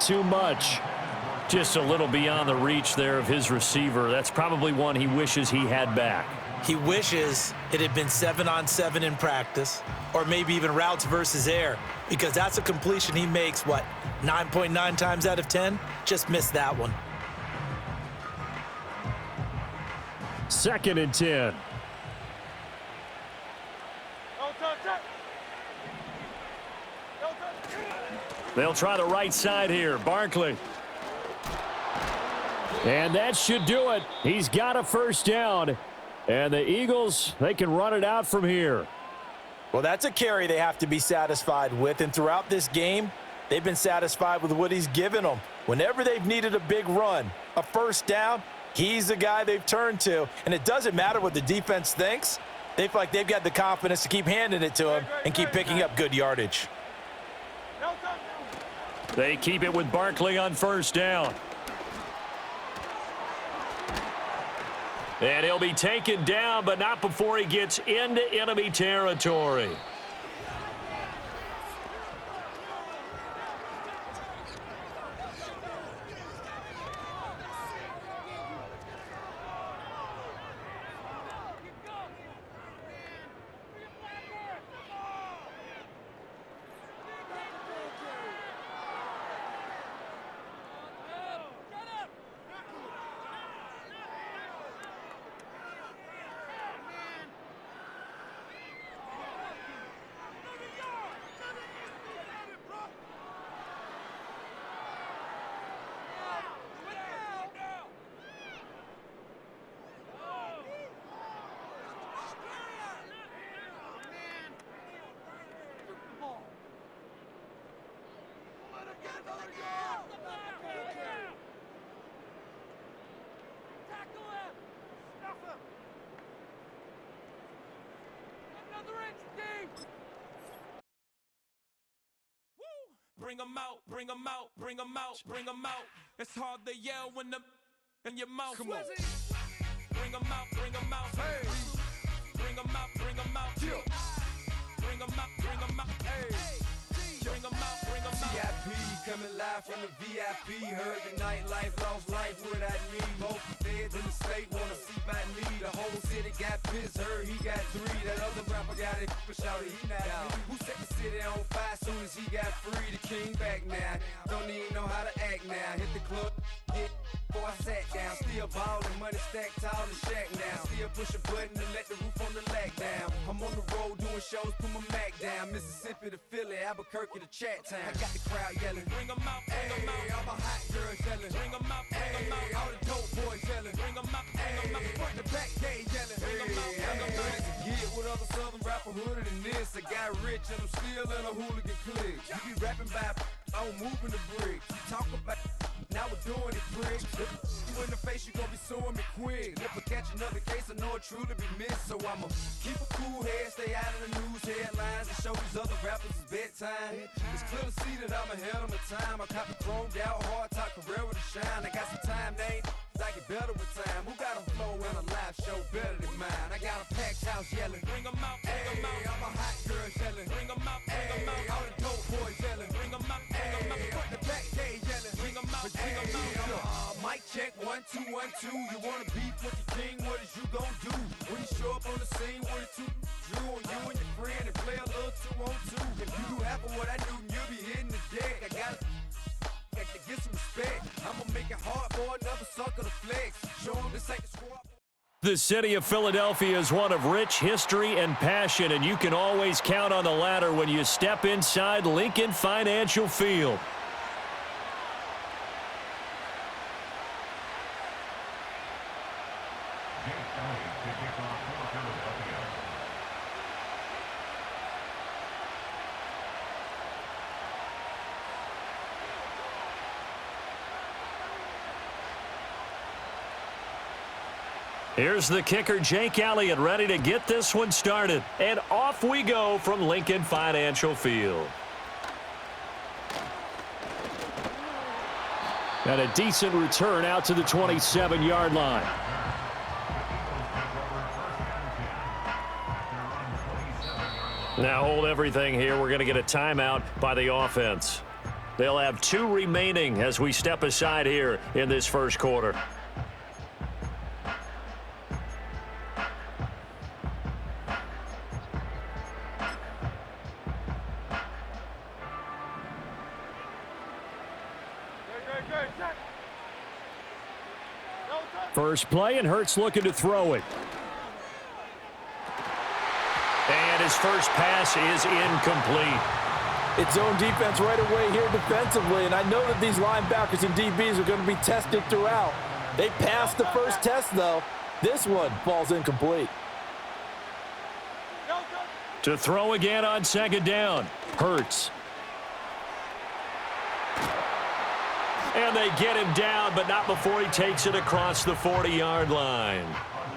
too much. Just a little beyond the reach there of his receiver. That's probably one he wishes he had back. He wishes it had been 7-on-7 in practice, or maybe even routes versus air, because that's a completion he makes, 9.9 times out of 10? Just missed that one. 2nd and 10. They'll try the right side here. Barkley. And that should do it. He's got a first down. And the Eagles, they can run it out from here. Well, that's a carry they have to be satisfied with. And throughout this game, they've been satisfied with what he's given them. Whenever they've needed a big run, a first down, he's the guy they've turned to. And it doesn't matter what the defense thinks. They feel like they've got the confidence to keep handing it to him and keep picking up good yardage. They keep it with Barkley on first down. And he'll be taken down, but not before he gets into enemy territory. Bring 'em out, bring 'em out, bring 'em out, bring 'em out. It's hard to yell when the in your mouth. Come on. Bring 'em out, bring 'em out. Hey. Bring 'em out, bring 'em out. Yeah. Bring 'em out, bring 'em out. Hey. Bring 'em out, bring 'em out. VIP coming live from the VIP. Heard the nightlife, lost life without me. Both feds in the state wanna see by me. The whole city got pissed, heard he got 3. That other rapper got it, but shouted he not me. Who set the city on fire soon as he got free? The king back now, don't even know how to act now. Hit the club, get before I sat down. Still ballin', money stacked tall in the shack now. Still push a button to let the roof on the lag down. I'm on the road doing shows, put my Mac down. Mississippi to Philly, Albuquerque to Chat Town. I got the crowd yelling, bring 'em out, bring 'em out. All my hot girls yelling, bring 'em out, bring 'em out. All the dope boys yelling, bring 'em out, bring 'em out. Front to back, they yelling, bring 'em out, bring 'em out. To get with other southern rapper hooded than this. I got rich and I'm still in a hooligan clique. You be rapping by, I'm moving the bricks. You talk about, now we're doing it, prick. You in the face, you gon' be suing me quick. If I catch another case, I know it truly be missed. So I'ma keep a cool head, stay out of the news headlines, and show these other rappers it's bedtime. It's clear to see that I'm ahead of my time. I caught the chromed out, hard top career with a shine. I got some time, they ain't I get better with time. Who got a flow and a live show better than mine? I got a packed house yelling, bring 'em out, bring 'em out. All my hot girls yelling, bring 'em out, bring 'em out. All the dope boys yelling, bring 'em out, bring 'em out. Front the back, they yelling, bring 'em out, bring 'em out. Mic check, 1, 2, 1, 2. You wanna beef with the king? What is you gon' do? When you show up on the scene, what it two drew on you and your friend and play a little 2-on-2. If you do half of what I do, you'll be hitting the deck. I gotta get some respect. I'ma make it hard for another sucker to flex. Show 'em this ain't the squad. The city of Philadelphia is one of rich history and passion, and you can always count on the latter when you step inside Lincoln Financial Field. Here's the kicker, Jake Elliott, ready to get this one started. And off we go from Lincoln Financial Field. And a decent return out to the 27-yard line. Now hold everything here. We're going to get a timeout by the offense. They'll have 2 remaining as we step aside here in this first quarter. First play, and Hurts looking to throw it. And his first pass is incomplete. It's zone defense right away here defensively, and I know that these linebackers and DBs are going to be tested throughout. They passed the first test, though. This one falls incomplete. To throw again on second down. Hurts. And they get him down, but not before he takes it across the 40-yard line.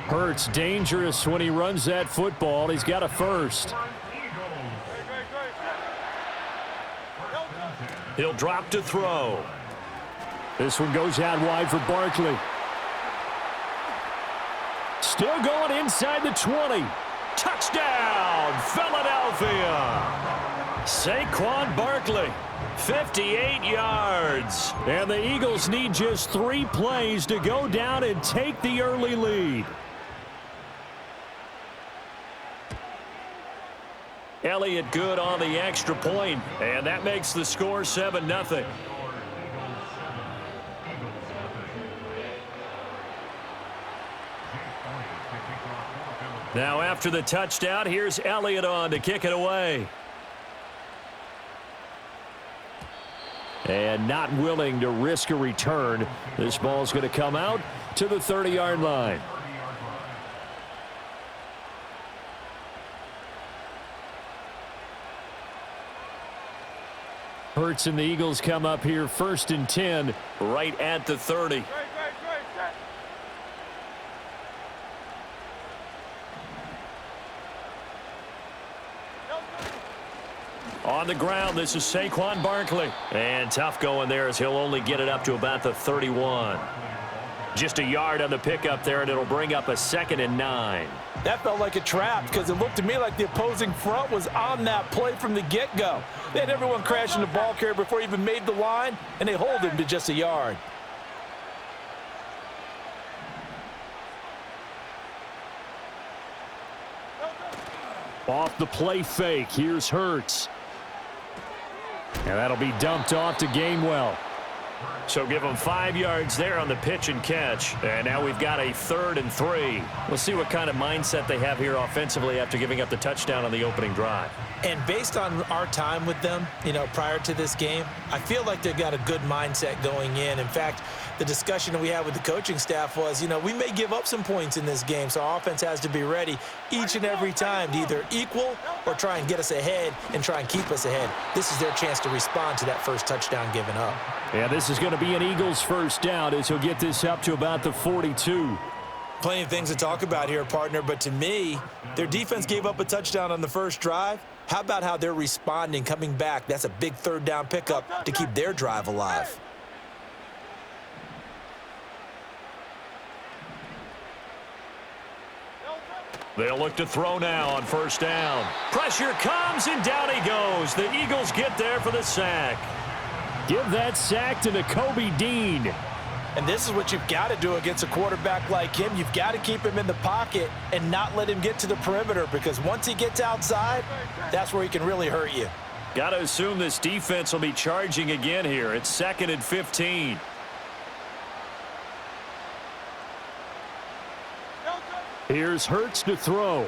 Hurts dangerous when he runs that football. He's got a first. He'll drop to throw. This one goes out wide for Barkley. Still going inside the 20. Touchdown, Philadelphia. Saquon Barkley, 58 yards. And the Eagles need just 3 plays to go down and take the early lead. Elliott good on the extra point, and that makes the score 7-0. Now after the touchdown, here's Elliott on to kick it away. And not willing to risk a return. This ball's going to come out to the 30-yard line. Hurts and the Eagles come up here 1st and 10 right at the 30. On the ground, this is Saquon Barkley. And tough going there as he'll only get it up to about the 31. Just a yard on the pickup there, and it'll bring up a 2nd and 9. That felt like a trap because it looked to me like the opposing front was on that play from the get-go. They had everyone crashing the ball carrier before he even made the line, and they hold him to just a yard. Off the play fake, here's Hurts. And that'll be dumped off to Gainwell. So give them 5 yards there on the pitch and catch. And now we've got a 3rd and 3. We'll see what kind of mindset they have here offensively after giving up the touchdown on the opening drive. And based on our time with them, prior to this game, I feel like they've got a good mindset going in. In fact, the discussion that we had with the coaching staff was, we may give up some points in this game, so our offense has to be ready each and every time to either equal or try and get us ahead and try and keep us ahead. This is their chance to respond to that first touchdown given up. Yeah, this is going to be an Eagles first down as he'll get this up to about the 42. Plenty of things to talk about here, partner, but to me, their defense gave up a touchdown on the first drive. How about how they're responding, coming back? That's a big 3rd down pickup to keep their drive alive. They'll look to throw now on first down. Pressure comes, and down he goes. The Eagles get there for the sack. Give that sack to Nakobe Dean. And this is what you've got to do against a quarterback like him. You've got to keep him in the pocket and not let him get to the perimeter, because once he gets outside, that's where he can really hurt you. Got to assume this defense will be charging again here. It's 2nd and 15. Here's Hurts to throw.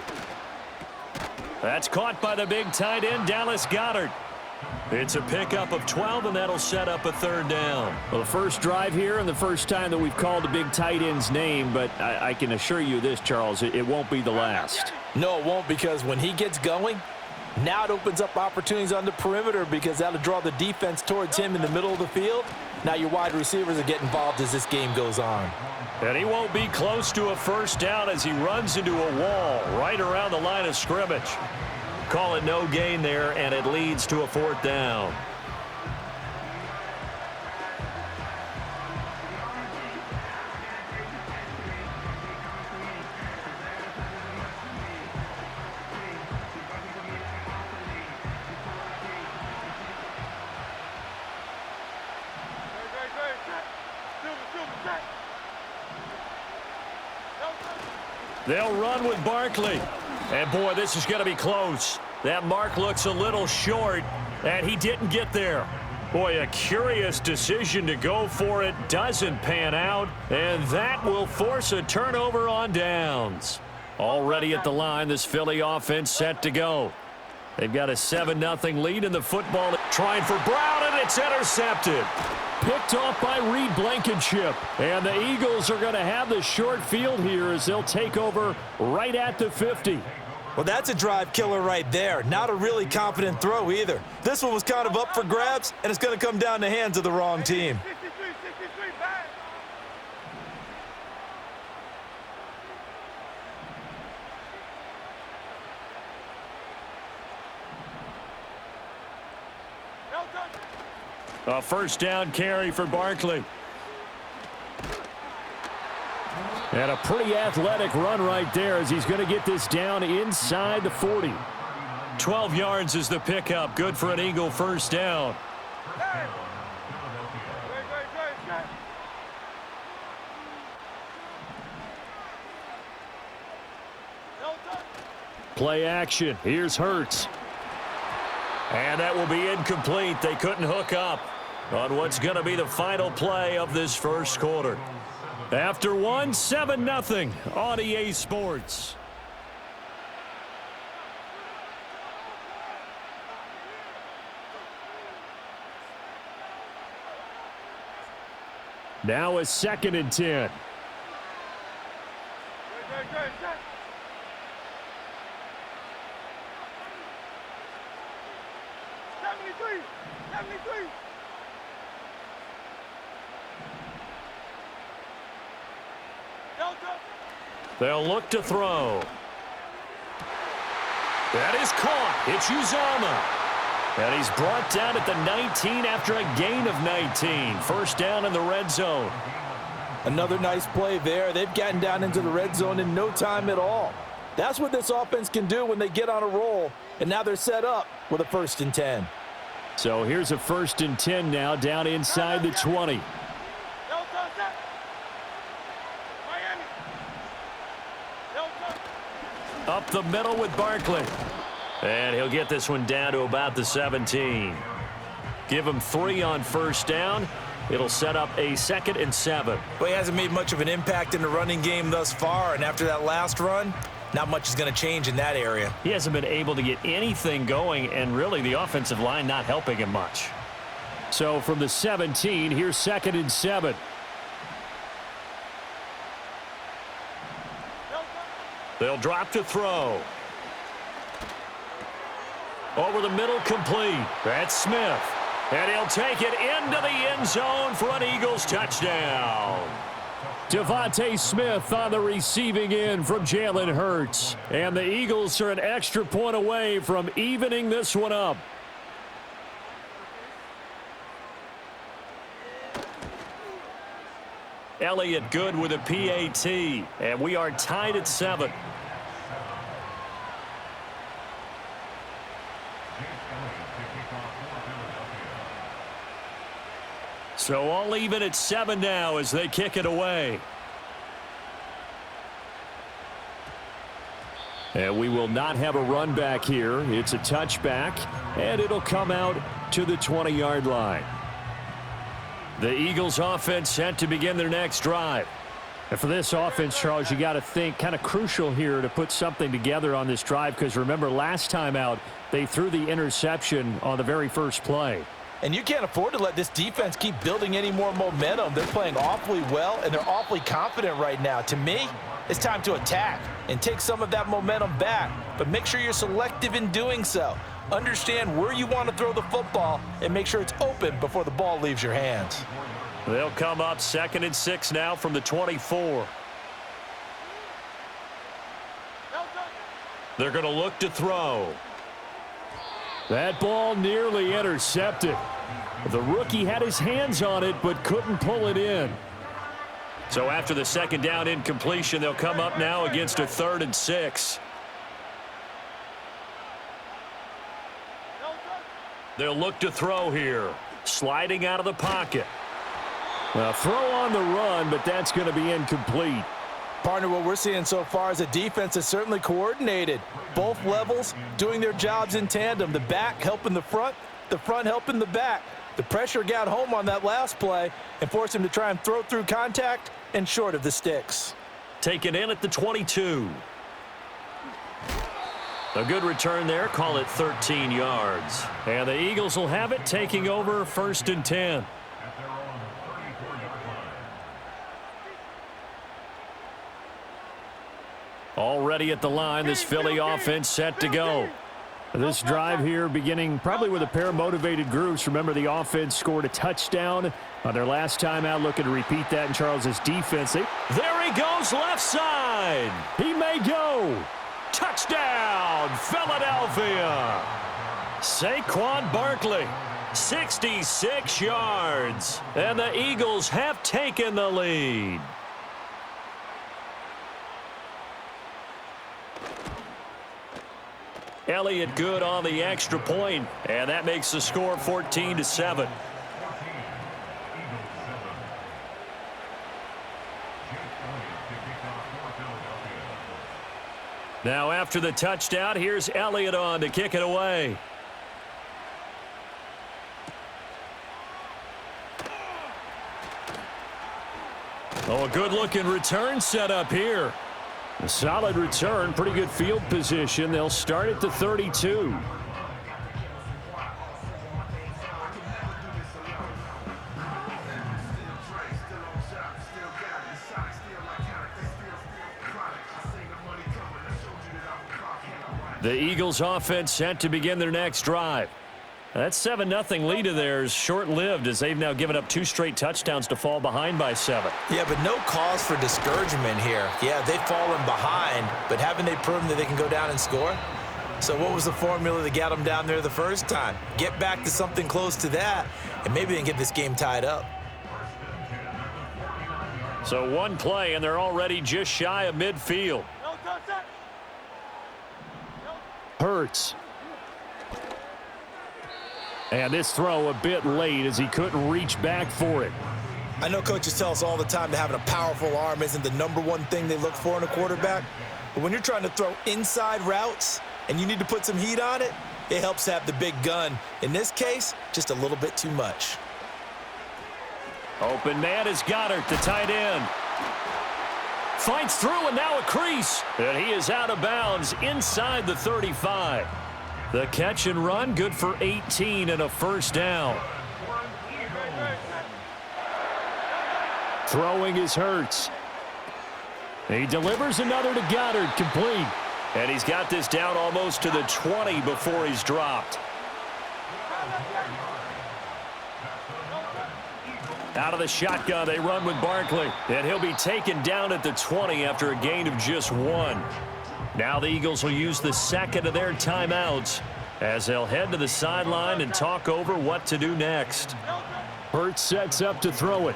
That's caught by the big tight end, Dallas Goedert. It's a pickup of 12, and that'll set up a 3rd down. Well, the first drive here and the first time that we've called a big tight end's name, but I can assure you this, Charles, it won't be the last. No, it won't, because when he gets going, now it opens up opportunities on the perimeter, because that'll draw the defense towards him in the middle of the field. Now your wide receivers will get involved as this game goes on. And he won't be close to a first down as he runs into a wall right around the line of scrimmage. Call it no gain there, and it leads to a 4th down. They'll run with Barkley. And, boy, this is going to be close. That mark looks a little short, and he didn't get there. Boy, a curious decision to go for it. Doesn't pan out, and that will force a turnover on downs. Already at the line, this Philly offense set to go. They've got a 7-0 lead in the football. Trying for Brown, and it's intercepted. Picked off by Reed Blankenship. And the Eagles are going to have the short field here as they'll take over right at the 50. Well, that's a drive killer right there. Not a really confident throw either. This one was kind of up for grabs, and it's going to come down the hands of the wrong team. A first down carry for Barkley. And a pretty athletic run right there as he's going to get this down inside the 40. 12 yards is the pickup. Good for an Eagle first down. Play action. Here's Hurts. And that will be incomplete. They couldn't hook up on what's going to be the final play of this first quarter. After 7-0 on EA Sports. Now a 2nd and 10. They'll look to throw. That is caught. It's Uzomah. And he's brought down at the 19 after a gain of 19. First down in the red zone. Another nice play there. They've gotten down into the red zone in no time at all. That's what this offense can do when they get on a roll. And now they're set up with a 1st and 10. So here's a 1st and 10 now down inside the 20. Up the middle with Barkley. And he'll get this one down to about the 17. Give him 3 on first down. It'll set up a 2nd and 7. Well, he hasn't made much of an impact in the running game thus far, and after that last run, not much is going to change in that area. He hasn't been able to get anything going, and really the offensive line not helping him much. So from the 17, here's 2nd and 7. They'll drop to throw. Over the middle, complete. That's Smith. And he'll take it into the end zone for an Eagles touchdown. Devontae Smith on the receiving end from Jalen Hurts. And the Eagles are an extra point away from evening this one up. Elliott good with a PAT. And we are tied at 7. So all even at 7 now as they kick it away. And we will not have a run back here. It's a touchback, and it'll come out to the 20-yard line. The Eagles offense set to begin their next drive. And for this offense, Charles, you got to think kind of crucial here to put something together on this drive because remember last time out they threw the interception on the very first play. And you can't afford to let this defense keep building any more momentum. They're playing awfully well, and they're awfully confident right now. To me, it's time to attack and take some of that momentum back. But make sure you're selective in doing so. Understand where you want to throw the football and make sure it's open before the ball leaves your hands. They'll come up 2nd and 6 now from the 24. They're going to look to throw. That ball nearly intercepted. The rookie had his hands on it but couldn't pull it in. So after the 2nd down incompletion, they'll come up now against a 3rd and 6. They'll look to throw here. Sliding out of the pocket. A throw on the run, but that's going to be incomplete. Partner, what we're seeing so far is a defense that's certainly coordinated. Both levels doing their jobs in tandem. The back helping the front helping the back. The pressure got home on that last play and forced him to try and throw through contact and short of the sticks. Taken in at the 22. A good return there. Call it 13 yards. And the Eagles will have it, taking over 1st and 10. Already at the line, this Philly offense set to go. This drive here beginning probably with a pair of motivated groups. Remember, the offense scored a touchdown on their last time out, looking to repeat that in Charles's defense. There he goes, left side. He may go. Touchdown, Philadelphia. Saquon Barkley, 66 yards. And the Eagles have taken the lead. Elliott good on the extra point, and that makes the score 14-7. Now after the touchdown, here's Elliott on to kick it away. Oh, a good-looking return set up here. A solid return, pretty good field position. They'll start at the 32. The Eagles offense set to begin their next drive. That 7-0 lead of theirs short-lived as they've now given up 2 straight touchdowns to fall behind by 7. Yeah, but no cause for discouragement here. Yeah, they've fallen behind, but haven't they proven that they can go down and score? So what was the formula that got them down there the first time? Get back to something close to that, and maybe they can get this game tied up. So one play, and they're already just shy of midfield. Hurts. And this throw a bit late as he couldn't reach back for it. I know coaches tell us all the time that having a powerful arm isn't the #1 thing they look for in a quarterback. But when you're trying to throw inside routes and you need to put some heat on it, it helps have the big gun. In this case, just a little bit too much. Open man is Goddard, the tight end. Fights through and now a crease. And he is out of bounds inside the 35. The catch and run, good for 18 and a first down. Throwing is Hurts. He delivers another to Goddard, complete. And he's got this down almost to the 20 before he's dropped. Out of the shotgun, they run with Barkley. And he'll be taken down at the 20 after a gain of just 1. Now the Eagles will use the second of their timeouts as they'll head to the sideline and talk over what to do next. Hurts sets up to throw it.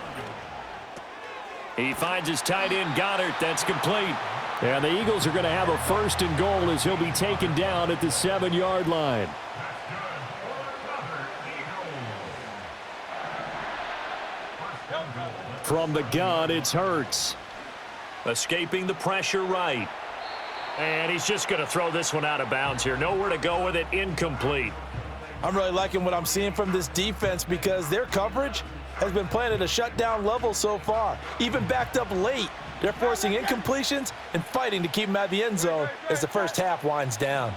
He finds his tight end Goddard. That's complete. And the Eagles are going to have a 1st and goal as he'll be taken down at the 7-yard line. From the gun, it's Hurts. Escaping the pressure right. And he's just going to throw this one out of bounds here. Nowhere to go with it. Incomplete. I'm really liking what I'm seeing from this defense because their coverage has been playing at a shutdown level so far. Even backed up late, they're forcing incompletions and fighting to keep them out of the end zone as the first half winds down.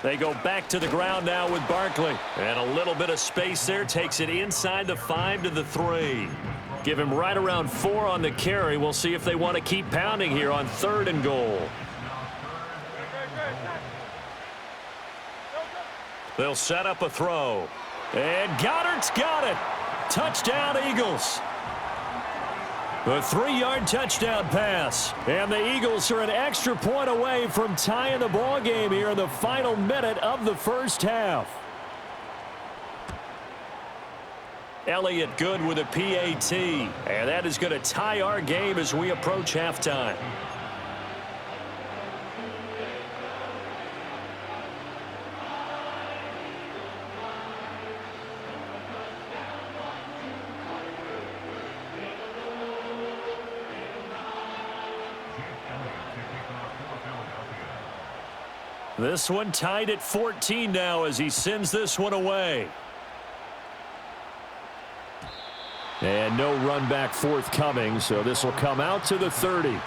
They go back to the ground now with Barkley. And a little bit of space there takes it inside the 5 to the 3. Give him right around 4 on the carry. We'll see if they want to keep pounding here on 3rd and goal. They'll set up a throw. And Goddard's got it. Touchdown, Eagles. The 3-yard touchdown pass. And the Eagles are an extra point away from tying the ball game here in the final minute of the first half. Elliott good with a PAT. And that is going to tie our game as we approach halftime. This one tied at 14 now as he sends this one away. And no run back forthcoming, so this will come out to the 30.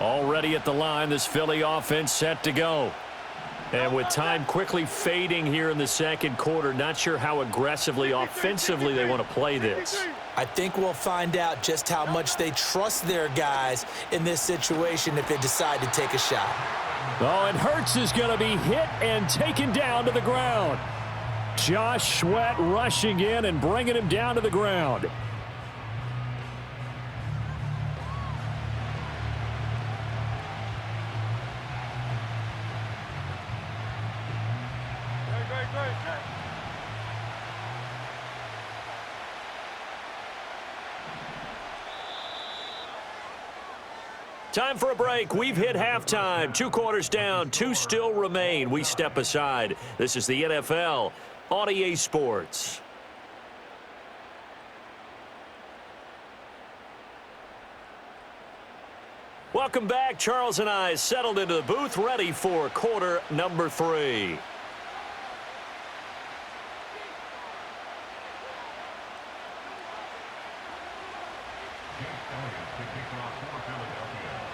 Already at the line, this Philly offense set to go. And with time quickly fading here in the second quarter, not sure how aggressively, offensively they want to play this. I think we'll find out just how much they trust their guys in this situation if they decide to take a shot. Oh, and Hurts is going to be hit and taken down to the ground. Josh Sweat rushing in and bringing him down to the ground. Time for a break. We've hit halftime. 2 quarters down. 2 still remain. We step aside. This is the NFL on EA Sports. Welcome back. Charles and I settled into the booth, ready for quarter number 3.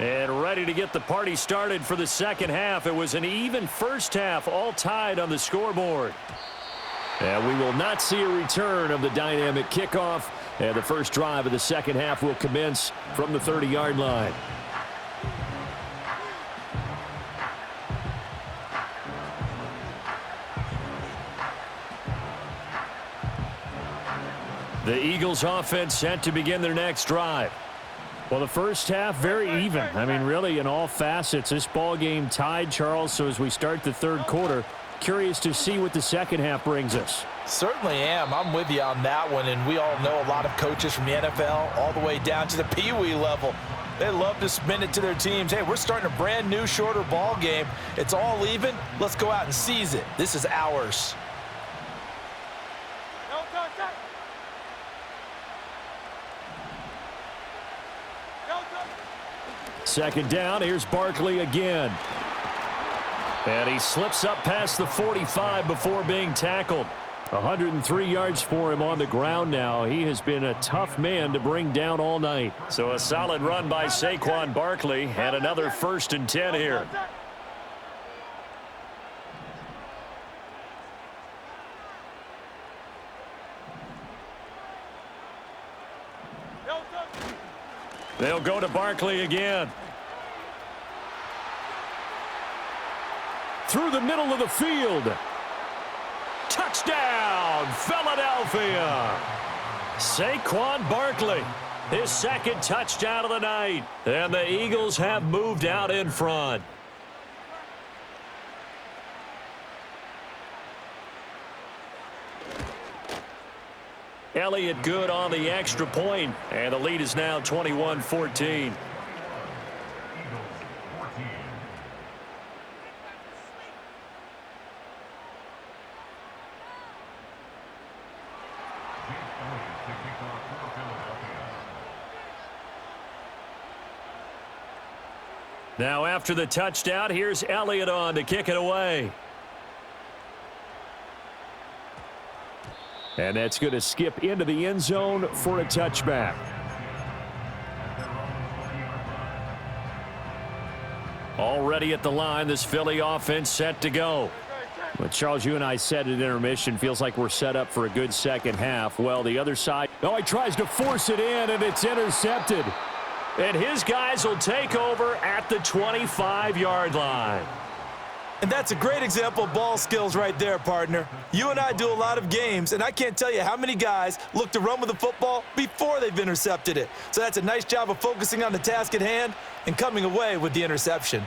And ready to get the party started for the second half. It was an even first half, all tied on the scoreboard. And we will not see a return of the dynamic kickoff. And the first drive of the second half will commence from the 30-yard line. The Eagles offense set to begin their next drive. Well, the first half, very even. I mean, really, in all facets, this ball game tied, Charles. So as we start the third quarter, curious to see what the second half brings us. Certainly am. I'm with you on that one. And we all know a lot of coaches from the NFL all the way down to the Pee-wee level. They love to spin it to their teams. Hey, we're starting a brand new, shorter ball game. It's all even. Let's go out and seize it. This is ours. Second down, here's Barkley again. And he slips up past the 45 before being tackled. 103 yards for him on the ground now. He has been a tough man to bring down all night. So a solid run by Saquon Barkley and another 1st and 10 here. They'll go to Barkley again. Through the middle of the field. Touchdown, Philadelphia. Saquon Barkley, his second touchdown of the night. And the Eagles have moved out in front. Elliott good on the extra point, and the lead is now 21-14. Now after the touchdown, here's Elliott on to kick it away. And that's going to skip into the end zone for a touchback. Already at the line, this Philly offense set to go. But Charles, you and I said at intermission, feels like we're set up for a good second half. Well, the other side, oh, he tries to force it in, and it's intercepted. And his guys will take over at the 25-yard line. And that's a great example of ball skills right there, partner. You and I do a lot of games, and I can't tell you how many guys look to run with the football before they've intercepted it. So that's a nice job of focusing on the task at hand and coming away with the interception.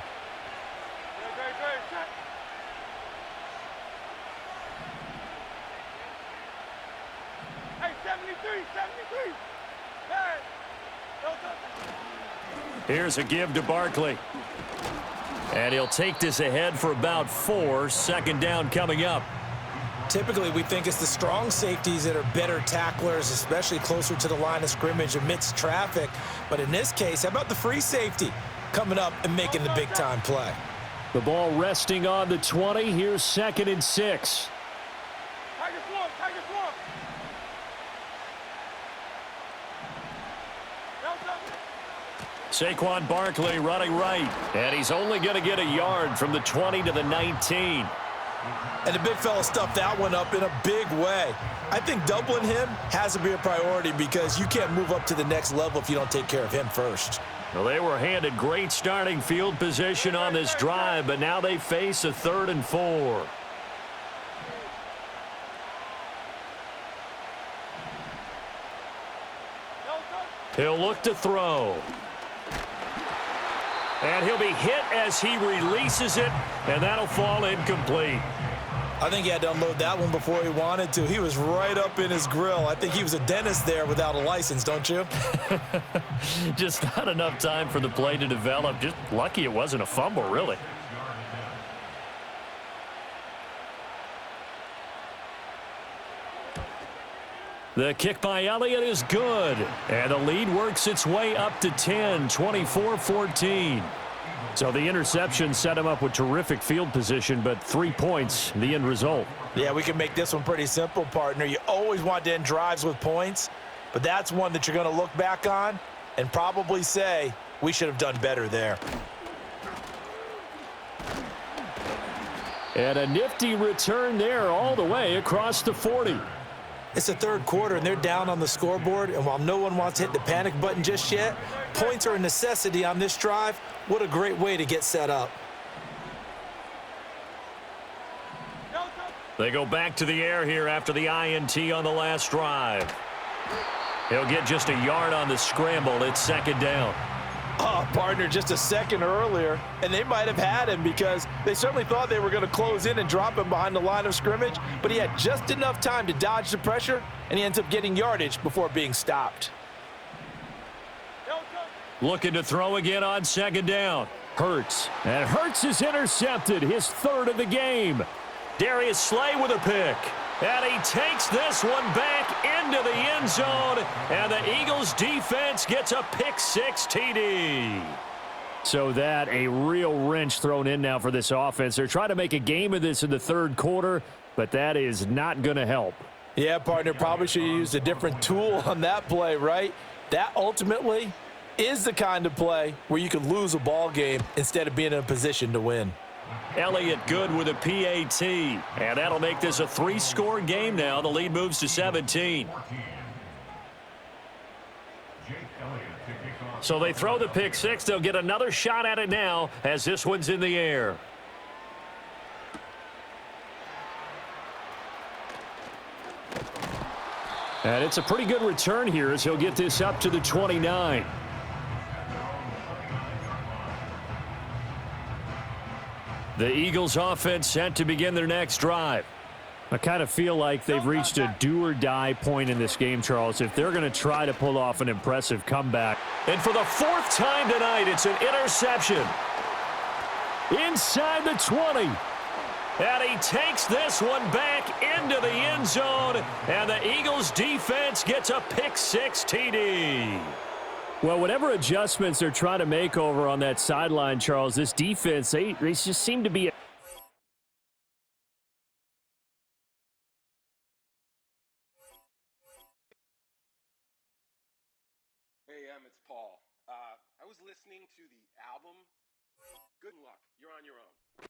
Here's a give to Barkley. And he'll take this ahead for about 4. Second down coming up. Typically, we think it's the strong safeties that are better tacklers, especially closer to the line of scrimmage amidst traffic. But in this case, how about the free safety coming up and making the big-time play? The ball resting on the 20. Here's 2nd and 6. Saquon Barkley running right. And he's only going to get a yard from the 20 to the 19. And the big fella stuffed that one up in a big way. I think doubling him has to be a priority because you can't move up to the next level if you don't take care of him first. Well, they were handed great starting field position on this drive, but now they face a 3rd and 4. He'll look to throw. And he'll be hit as he releases it, and that'll fall incomplete. I think he had to unload that one before he wanted to. He was right up in his grill. I think he was a dentist there without a license, don't you? Just not enough time for the play to develop. Just lucky it wasn't a fumble, really. The kick by Elliott is good. And the lead works its way up to 10, 24-14. So the interception set him up with terrific field position, but 3 points, the end result. Yeah, we can make this one pretty simple, partner. You always want to end drives with points, but that's one that you're going to look back on and probably say, we should have done better there. And a nifty return there all the way across the 40. It's the 3rd quarter, and they're down on the scoreboard, and while no one wants to hit the panic button just yet, points are a necessity on this drive. What a great way to get set up. They go back to the air here after the INT on the last drive. He'll get just a yard on the scramble. It's 2nd down. Oh, partner, just a second earlier, and they might have had him because they certainly thought they were going to close in and drop him behind the line of scrimmage, but he had just enough time to dodge the pressure, and he ends up getting yardage before being stopped. Looking to throw again on 2nd down. Hurts. And Hurts is intercepted, his 3rd of the game. Darius Slay with a pick. And he takes this one back into the end zone. And the Eagles defense gets a pick-6 TD. So that, a real wrench thrown in now for this offense. They're trying to make a game of this in the 3rd quarter, but that is not going to help. Yeah, partner, probably should have used a different tool on that play, right? That ultimately is the kind of play where you could lose a ball game instead of being in a position to win. Elliott good with a PAT, and that'll make this a 3-score game now. The lead moves to 17. So they throw the pick-6. They'll get another shot at it now as this one's in the air. And it's a pretty good return here as he'll get this up to the 29. The Eagles offense set to begin their next drive. I kind of feel like they've reached a do-or-die point in this game, Charles, if they're going to try to pull off an impressive comeback. And for the 4th time tonight, it's an interception. Inside the 20. And he takes this one back into the end zone, and the Eagles defense gets a pick-6 TD. Well, whatever adjustments they're trying to make over on that sideline, Charles, this defense, they just seem to be... Hey, it's Paul. I was listening to the album. Good luck. You're on your own.